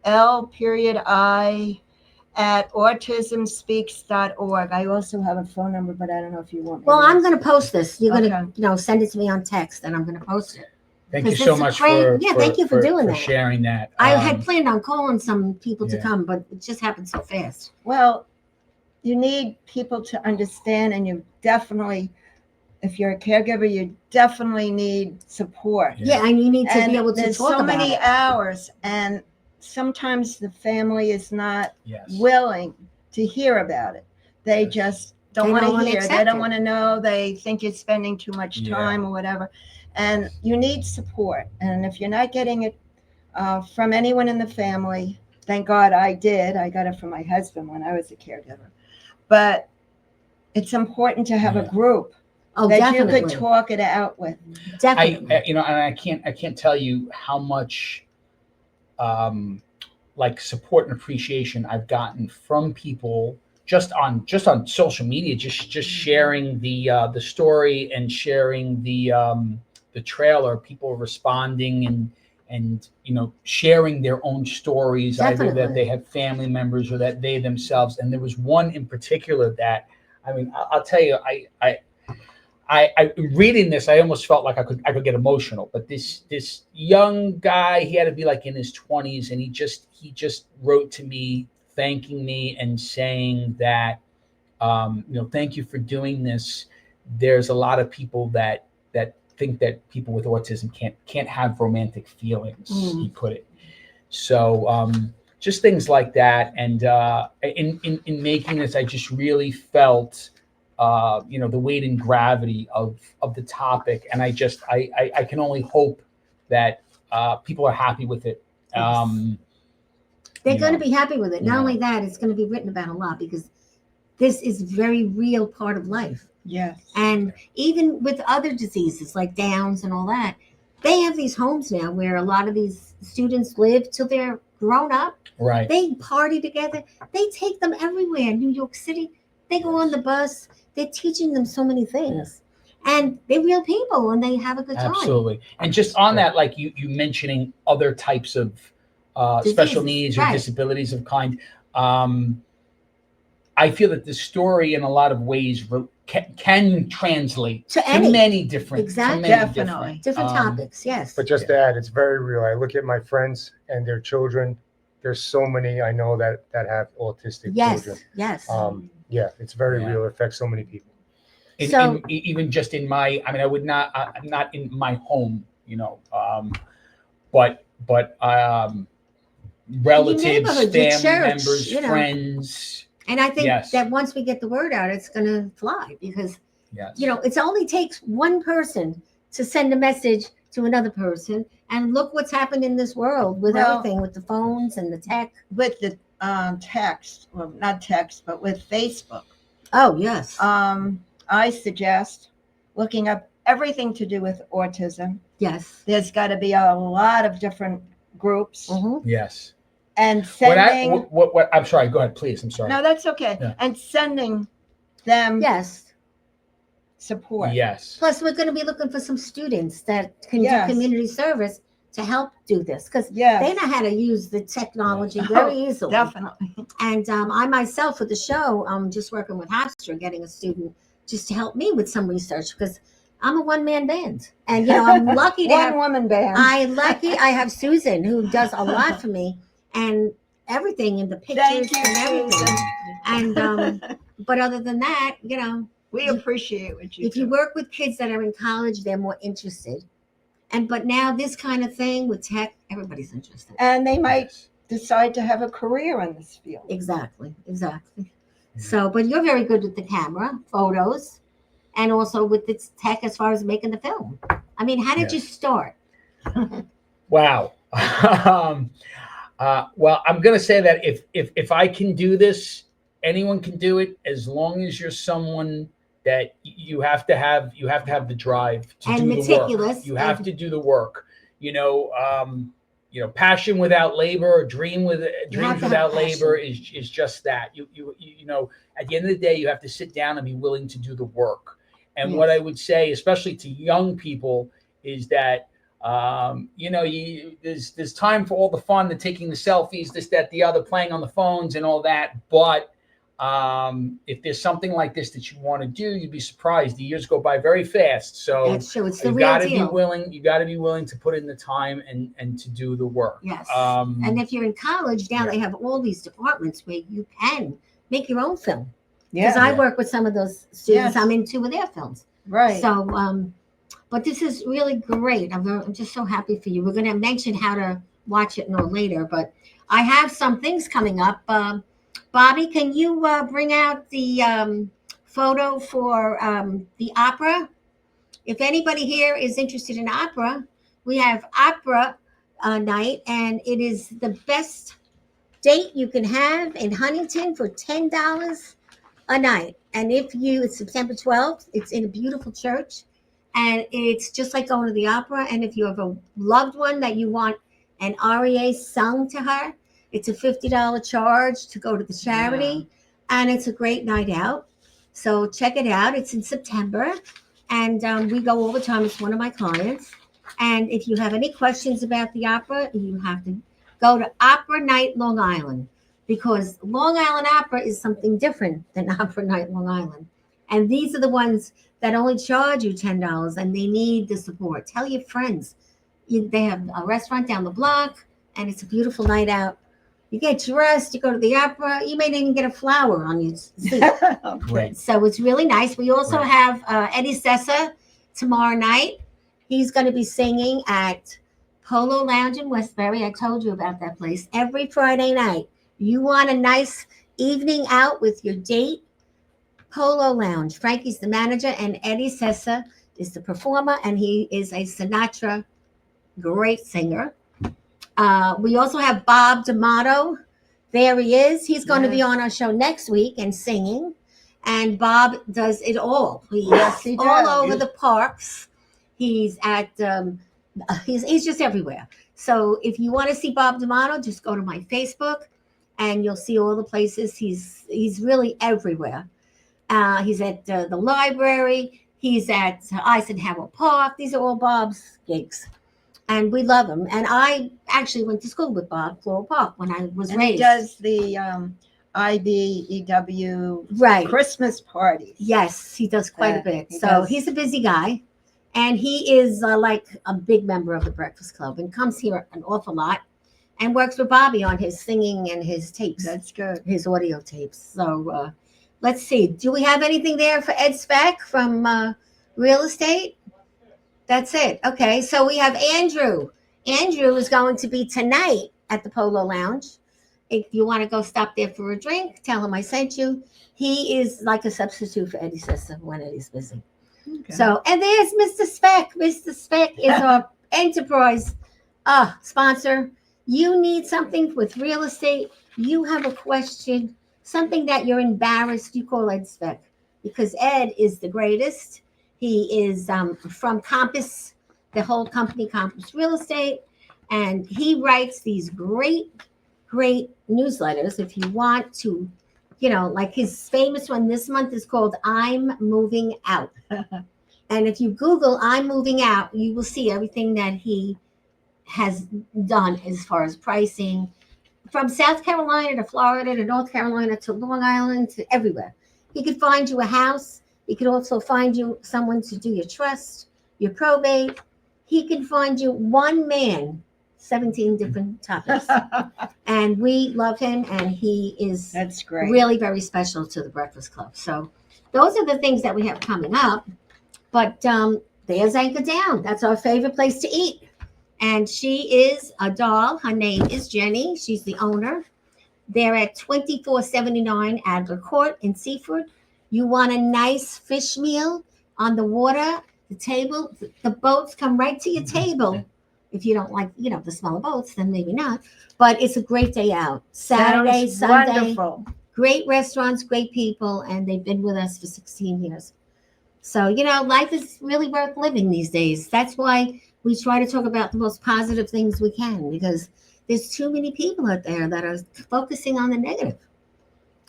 l.i@autismspeaks.org. I also have a phone number, but I don't know if you want me Well, to. I'm going to post this. You're Okay. going to, send it to me on text, and I'm going to post it. Thank you 'Cause so it's much great- for yeah, thank you for doing that. sharing that. I had planned on calling some people to yeah. come, but it just happened so fast. Well, you need people to understand, and you definitely, if you're a caregiver, you definitely need support. Yeah, and you need to And be able to there's talk so about many it. hours, and sometimes the family is not Yes. willing to hear about it. They Yes. just don't They want don't to wanna hear. They accept don't it. want to know. They think you're spending too much Yeah. time or whatever. And you need support. And if you're not getting it from anyone in the family, thank God I did. I got it from my husband when I was a caregiver. But it's important to have a Yeah. group Oh, that definitely. you could talk it out with. Definitely. And I can't tell you how much like support and appreciation I've gotten from people just on social media, just sharing the story and sharing the trailer, people responding and sharing their own stories, either that Definitely. they have family members or that they themselves. And there was one in particular that, I mean, I'll tell you, I reading this, I almost felt like I could get emotional. But this young guy, he had to be like in his 20s, and he just wrote to me, thanking me and saying that, thank you for doing this. There's a lot of people that think that people with autism can't have romantic feelings. He put it. So just things like that, and in making this, I just really felt. The weight and gravity of the topic, and I can only hope that people are happy with it. They're going to be happy with it. Not only that, it's going to be written about a lot because this is a very real part of life. Yes. And even with other diseases like Downs and all that, they have these homes now where a lot of these students live till they're grown up. Right. They party together. They take them everywhere. New York City, they go on the bus. They're teaching them so many things. And they're real people and they have a good time. Absolutely. And just on that, like you mentioning other types of special needs or disabilities of kind, I feel that the story in a lot of ways can translate to many different, different topics. Yes. But just to add, it's very real. I look at my friends and their children. There's so many I know that have autistic children. Yes. Yeah, it's very real. It affects so many people. Even just in my, I mean, I would not, I'm not in my home, but relatives, family members, friends. And I think that once we get the word out, it's going to fly because, yes. It only takes one person to send a message to to another person. And look what's happened in this world with Well, everything, with the phones and the tech. With the text, well, not text, but with Facebook. Oh, yes. I suggest looking up everything to do with autism. Yes. There's got to be a lot of different groups. Yes. And sending. What? I'm sorry. Go ahead, please. I'm sorry. No, that's okay. Yeah. And sending them Yes. support. Yes. Plus, we're going to be looking for some students that can Yes. do community service to help do this, because Yes. they know how to use the technology very easily. Definitely. And I myself, with the show, I'm just working with Hofstra, getting a student just to help me with some research, because I'm a one-man band. And, you know, I'm lucky to have... One-woman band. I have Susan, who does a lot for me, and everything in the pictures Thank you, and everything. Susan. And, but other than that, you know... We appreciate what you If do. you work with kids that are in college, they're more interested. But now this kind of thing with tech, everybody's interested. And they might decide to have a career in this field. Exactly. So, but you're very good with the camera, photos, and also with the tech as far as making the film. I mean, how did you start? Wow. Well, I'm going to say that if I can do this, anyone can do it, as long as you're someone that you have to have the drive to And do meticulous. the work. You have to do the work. You know, passion without labor, or dreams without labor is just that. You know, at the end of the day, you have to sit down and be willing to do the work. And what I would say, especially to young people, is that you know, there's time for all the fun, the taking the selfies, this, that, the other, playing on the phones and all that. But if there's something like this that you want to do, you'd be surprised. The years go by very fast. So That's true. It's the you real got to be deal. willing. You got to be willing to put in the time and to do the work. Yes. And if you're in college now, they have all these departments where you can make your own film. Because I work with some of those students. I'm in 2 of their films. Right. So, but this is really great. I'm just so happy for you. We're going to mention how to watch it later, but I have some things coming up. Bobby, can you bring out the photo for the opera? If anybody here is interested in opera, we have opera night, and it is the best date you can have in Huntington for $10 a night. And it's September 12th, it's in a beautiful church, and it's just like going to the opera. And if you have a loved one that you want an aria sung to her, it's a $50 charge to go to the charity, and it's a great night out. So check it out. It's in September, and we go all the time. It's one of my clients. And if you have any questions about the opera, you have to go to Opera Night Long Island, because Long Island Opera is something different than Opera Night Long Island. And these are the ones that only charge you $10, and they need the support. Tell your friends. They have a restaurant down the block, and it's a beautiful night out. You get dressed, you go to the opera, you may even get a flower on your seat. Right. So it's really nice. We also have Eddie Sessa tomorrow night. He's going to be singing at Polo Lounge in Westbury. I told you about that place. Every Friday night. You want a nice evening out with your date? Polo Lounge. Frankie's the manager, and Eddie Sessa is the performer, and he is a Sinatra great singer. We also have Bob Amato. There he is. He's going to be on our show next week and singing. And Bob does it all. He's all over the parks. He's at he's just everywhere. So if you want to see Bob D'Amato, just go to my Facebook and you'll see all the places. He's really everywhere. He's at the library. He's at Eisenhower Park. These are all Bob's gigs. And we love him. And I actually went to school with Bob, Floral Park, when I was raised. He does the IBEW Christmas parties. Yes, he does quite a bit. So he's a busy guy. And he is like a big member of the Breakfast Club and comes here an awful lot and works with Bobby on his singing and his tapes. That's good. His audio tapes. So let's see. Do we have anything there for Ed Speck from Real Estate? That's it. Okay, so we have Andrew. Andrew is going to be tonight at the Polo Lounge. If you want to go stop there for a drink, tell him I sent you. He is like a substitute for Eddie Sessa when Eddie's busy. Okay. So, and there's Mr. Speck. Mr. Speck is our Enterprise sponsor. You need something with real estate. You have a question, something that you're embarrassed. You call Ed Speck because Ed is the greatest. He is from Compass, the whole company Compass Real Estate, and he writes these great newsletters. If you want to, like his famous one this month is called "I'm Moving Out." And if you Google "I'm moving out," you will see everything that he has done as far as pricing from South Carolina to Florida to North Carolina to Long Island to everywhere. He could find you a house. He could also find you someone to do your trust, your probate. He can find you one man, 17 different topics. And we love him, and he is That's great. really very special to the Breakfast Club. So those are the things that we have coming up. But there's Anchor Down. That's our favorite place to eat. And she is a doll. Her name is Jenny. She's the owner. They're at 2479 Adler Court in Seaford. You want a nice fish meal on the water, the table. The boats come right to your table. If you don't like, the smell of boats, then maybe not. But it's a great day out. Saturday, Sounds Sunday. wonderful. Great restaurants, great people, and they've been with us for 16 years. So, life is really worth living these days. That's why we try to talk about the most positive things we can, because there's too many people out there that are focusing on the negative.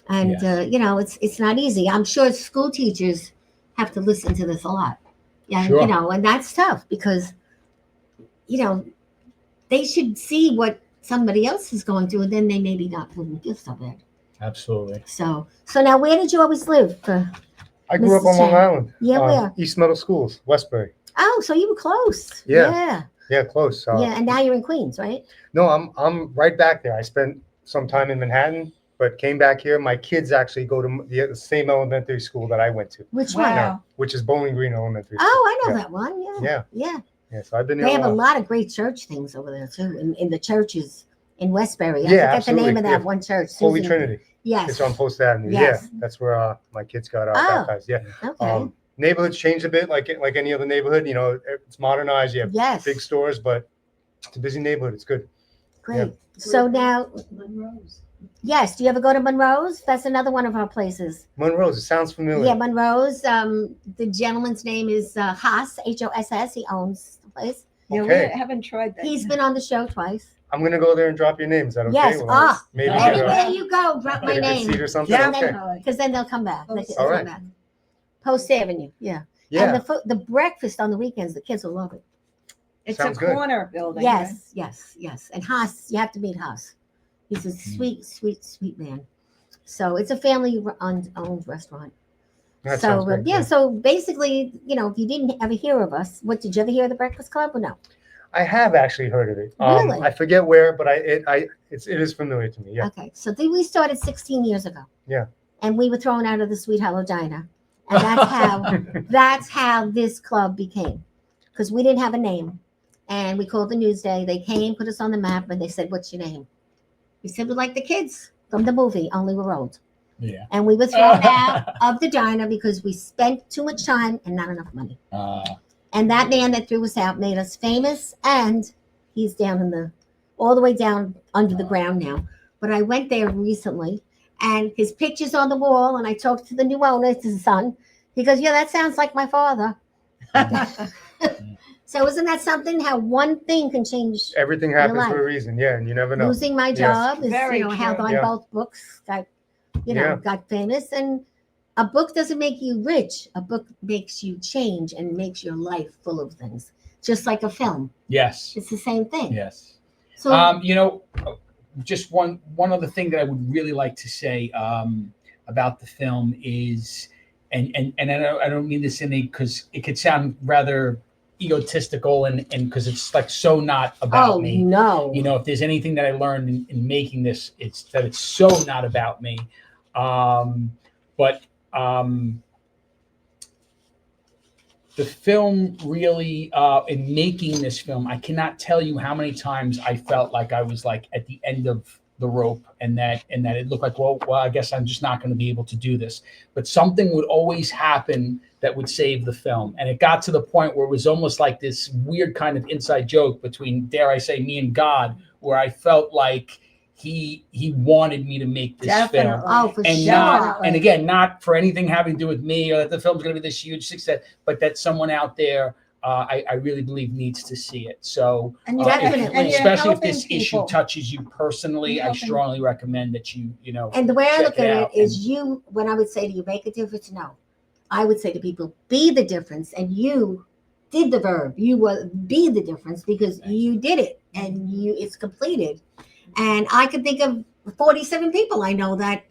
And, it's not easy. I'm sure school teachers have to listen to this a lot. Yeah, Sure. And that's tough because, they should see what somebody else is going through, and then they maybe wouldn't feel so bad. Absolutely. So now where did you always live? I grew up on Mrs. Long Chang. Island. Yeah, where? East Meadow Schools, Westbury. Oh, so you were close. Yeah. Yeah, close. Yeah, and now you're in Queens, right? No, I'm right back there. I spent some time in Manhattan, but came back here. My kids actually go to the same elementary school that I went to. Which Wow. one? Yeah, which is Bowling Green Elementary School. Oh, I know Yeah. that one. Yeah. Yeah. Yeah. Yeah, so I've been They there have a a while. lot of great church things over there too, in the churches in Westbury. I Yeah, forget the name of absolutely. that Yeah. one church. Holy Susan- Trinity. Yes. It's on Post Avenue. Yes. Yeah, that's where my kids got Oh. baptized. Yeah. Okay. Neighborhood's changed a bit, like any other neighborhood. It's modernized. You have Yes. big stores, but it's a busy neighborhood. It's good. Great. Yeah. So now, yes. Do you ever go to Monroe's? That's another one of our places. Monroe's. It sounds familiar. Yeah, Monroe's. The gentleman's name is Haas, Hoss. He owns the place. Yeah, Okay. we haven't tried that. He's yet. been on the show twice. I'm gonna go there and drop your name. Is that okay? Yes. Well, maybe Anywhere you go, drop my get a good name. seat or something. And Okay. then, because then they'll come back. They'll All come right. back. Post Avenue. Yeah. Yeah. And the breakfast on the weekends, the kids will love it. It's Sounds a good. corner building. right? Yes. And Haas, you have to meet Haas. He's a sweet man. So it's a family-owned restaurant. That So sounds great. yeah. So basically, if you didn't ever hear of us, did you ever hear of the Breakfast Club or no? I have actually heard of it. Really? I forget where, but it is familiar to me. Yeah. Okay. So we started 16 years ago. Yeah. And we were thrown out of the Sweet Hollow Diner, and that's how this club became, because we didn't have a name, and we called the Newsday. They came, put us on the map, and they said, "What's your name?" We said, "We're like the kids from the movie, only we're old." Yeah. And we were thrown out of the diner because we spent too much time and not enough money. And that man that threw us out made us famous, and he's down all the way down under the ground now. But I went there recently, and his picture's on the wall, and I talked to the new owner, to his son. He goes, "Yeah, that sounds like my father." So isn't that something, how one thing can change? Everything your happens life? for a reason. Yeah, and you never know. Losing my Yes. job is, Very how true. I Yeah. both books got, Yeah. got famous. And a book doesn't make you rich. A book makes you change and makes your life full of things. Just like a film. Yes. It's the same thing. Yes. So Just one other thing that I would really like to say about the film is, and I don't mean this in because it could sound rather egotistical and because it's like so not about me. No. If there's anything that I learned in making this, it's that it's so not about me. But the film really, in making this film, I cannot tell you how many times I felt like I was like at the end of the rope, and that it looked like, well, I guess I'm just not going to be able to do this. But something would always happen that would save the film, and it got to the point where it was almost like this weird kind of inside joke between, dare I say, me and God, where I felt like he wanted me to make this film. Oh, for And sure. not, and again, not for anything having to do with me or that the film's going to be this huge success, but that someone out there, I really believe, needs to see it. So, And especially if this helping issue people. touches you personally, You're I helping. strongly recommend that you know. And the way I check look at out it is, and- you, when I would say to you, make a difference, no. I would say to people, be the difference. And you did the verb. You will be the difference because you did it and it's completed. And I could think of 47 people I know that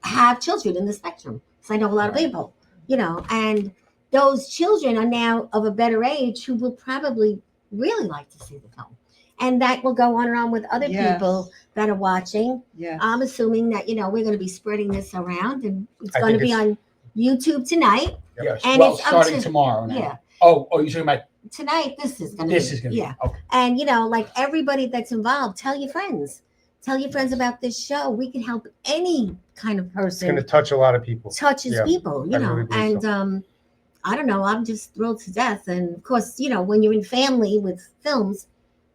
have children in the spectrum. So I know a lot of people, you know, and those children are now of a better age who will probably really like to see the film. And that will go on and on with other Yes. people that are watching. Yeah. I'm assuming that, you know, we're going to be spreading this around, and it's I going to think be it's- on YouTube tonight. Yes, And well, it's up starting to- tomorrow now. Yeah. Oh, you're talking about Tonight, this is going to this be. is going to Yeah. be okay. And, you know, like everybody that's involved, tell your friends. Tell your friends about this show. We can help any kind of It's going person to touch a lot of people. touches Yeah, people, you I know. really believe And so. I don't know, I'm just thrilled to death. And of course, you know, when you're in family with films,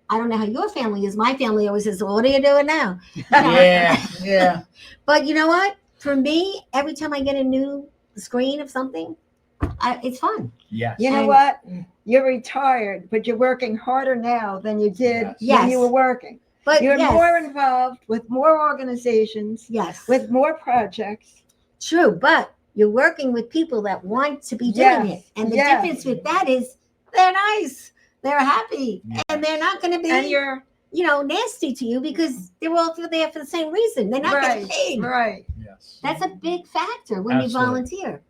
I don't know how your family is. My family always says, well, what are you doing now? Yeah. But you know what? For me, every time I get a new screen of something, it's fun. Yes. You know And- what? You're retired, but you're working harder now than you did Yes. when you were working. But You're yes, more involved with more organizations, yes, with more projects. true. But you're working with people that want to be doing Yes, it. And the yes. difference with that is they're nice, they're happy, and they're not going to be, And you're you know, nasty to you because they're all there for the same reason. They're not right, getting paid. right. Yes. That's a big factor when Absolutely. you volunteer.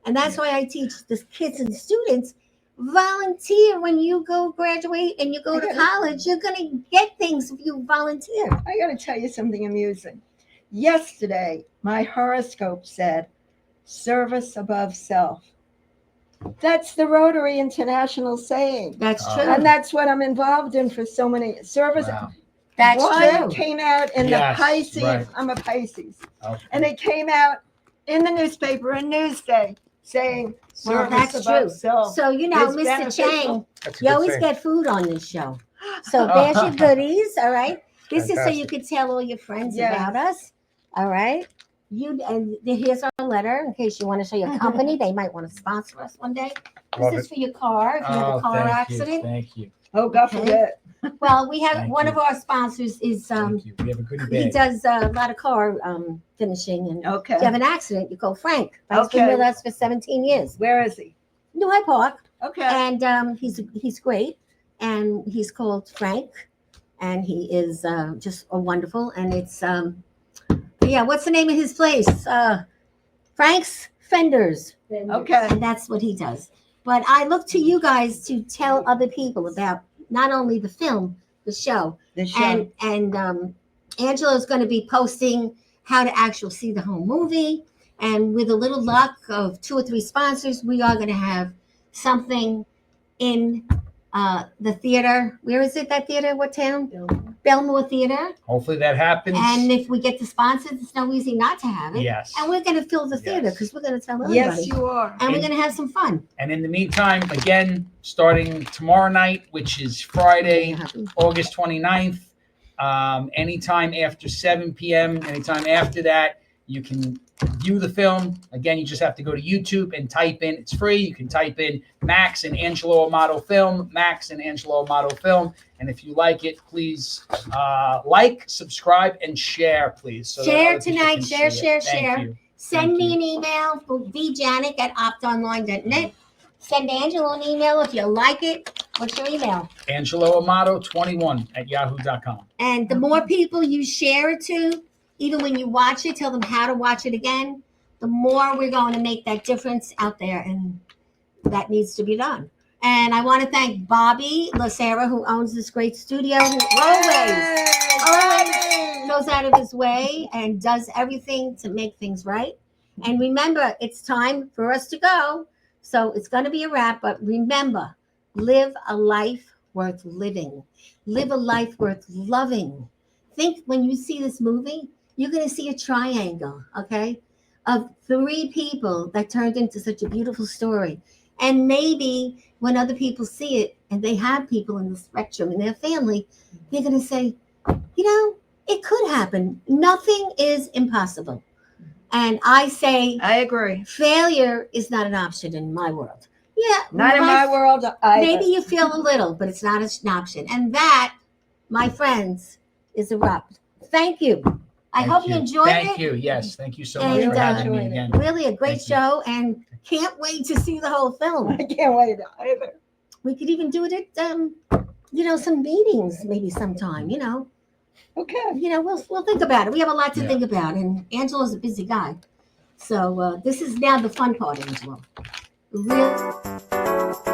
And that's why I teach the kids and students, volunteer when you go graduate and you go to college. You're going to get things if you volunteer. I got to tell you something amusing. Yesterday, my horoscope said, service above self. That's the Rotary International saying. That's Oh. true. And that's what I'm involved in for so many service. Wow. That's One true. came out in Yes, the Pisces. right. I'm a Pisces. Okay. And it came out in the newspaper in Newsday saying Well, service that's above true. self. So, you know, It's Mr. beneficial. Chang, That's a you good always thing. get food on this show. So there's your goodies, all right? This is so you Fantastic. could tell all your friends Yes. about us, all right? And here's our letter in case you want to show your company. They might want to sponsor us one day. Love This is it. for your car if you have a car thank accident. You, thank you. Oh, God Okay. forbid. Well, we have Thank one you. of our sponsors is Thank you. We have a goodie he bag. does a lot of car finishing, and Okay. if you have an accident, you call Frank. Frank's been Okay. with us for 17 years. Where is he? New Hyde Park. Okay. And he's great, and he's called Frank, and he is just a wonderful. And it's yeah, what's the name of his place? Frank's Fenders, Okay. and that's what he does. But I look to you guys to tell other people about not only the film, the show, The show. and Angelo is going to be posting how to actually see the whole movie. And with a little luck of 2 or 3 sponsors, we are going to have something in the theater. Where is it, that theater? What town? Belmore Theater. Hopefully that happens. And if we get the sponsors, it's no easy not to have it. Yes. And we're going to fill the theater Yes. because we're going to tell everybody. Yes, you are. And we're going to have some fun. And in the meantime, again, starting tomorrow night, which is Friday, August 29th, anytime after 7 p.m., anytime after that, you can view the film. Again, you just have to go to YouTube and type in, it's free. You can type in Max and Angelo Amato film, Max and Angelo Amato film. And if you like it, please like, subscribe, and share, please. So that Share other people tonight. can Share, see share, it. Thank share. you. Send Thank me you. an email for vjanik@optonline.net. Send Angelo an email if you like it. What's your email? Angelo Amato21@yahoo.com. And the more people you share it to, even when you watch it, tell them how to watch it again, the more we're going to make that difference out there. And that needs to be done. And I want to thank Bobby Lacera, who owns this great studio, who always goes out of his way and does everything to make things right. And remember, it's time for us to go. So it's going to be a wrap, but remember, live a life worth living. Live a life worth loving. think when you see this movie, you're going to see a triangle, okay, of 3 people that turned into such a beautiful story. And maybe when other people see it and they have people in the spectrum in their family, they're going to say, you know, it could happen. Nothing is impossible. And I say, I agree. failure is not an option in my world. Yeah. Not in my world. Maybe you feel a little, but it's not an option. And that, my friends, is a wrap. Thank you. I hope you enjoyed it. Thank you. Yes, thank you so much And, for having me again. Really a great Thank you. show, and can't wait to see the whole film. I can't wait either. We could even do it at, you know, some meetings maybe sometime, you know. Okay. You know, we'll think about it. We have a lot to Yeah. think about, and Angelo's a busy guy. So this is now the fun part, Angelo. Really